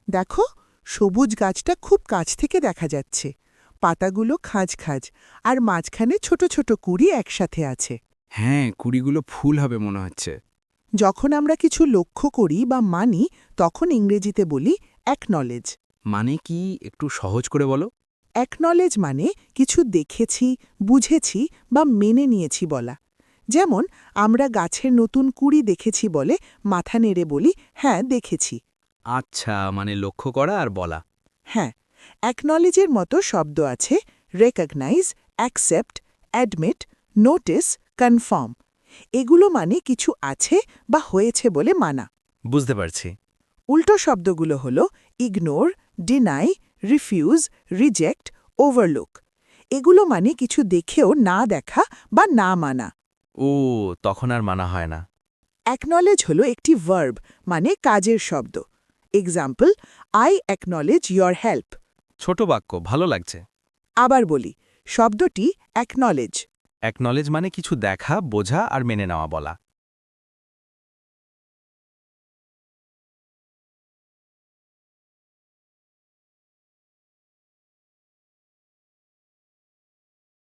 দেখো, সবুজ গাছটা খুব কাছ থেকে দেখা যাচ্ছে। পাতাগুলো খাঁজ খাঁজ, আর মাঝখানে ছোট ছোট কুঁড়ি একসাথে আছে। হ্যাঁ, কুড়িগুলো ফুল হবে মনে হচ্ছে। যখন আমরা কিছু লক্ষ্য করি বা মানি, তখন ইংরেজিতে বলি অ্যাকনলেজ। মানে কি, একটু সহজ করে বলো। অ্যাকনলেজ মানে কিছু দেখেছি, বুঝেছি বা মেনে নিয়েছি বলা। যেমন আমরা গাছের নতুন কুঁড়ি দেখেছি বলে মাথা নেড়ে বলি, হ্যাঁ দেখেছি। আচ্ছা, মানে লক্ষ্য করা আর বলা। হ্যাঁ, অ্যাকনলেজের মতো শব্দ আছে recognise, accept, admit, notice, confirm. এগুলো মানে কিছু আছে বা হয়েছে বলে মানা। বুঝতে পারছি। উল্টো শব্দগুলো হল ignore, deny, refuse, reject, overlook. এগুলো মানে কিছু দেখেও না দেখা বা না মানা। ও, তখন আর মানা হয় না। অ্যাকনলেজ হল একটি ভার্ব, মানে কাজের শব্দ। Example, I acknowledge your help. ছোট বাক্য, ভালো লাগছে। আবার বলি, শব্দটি অ্যাকনলেজ। অ্যাকনলেজ মানে কিছু দেখা, বোঝা আর মেনে নেওয়া বলা।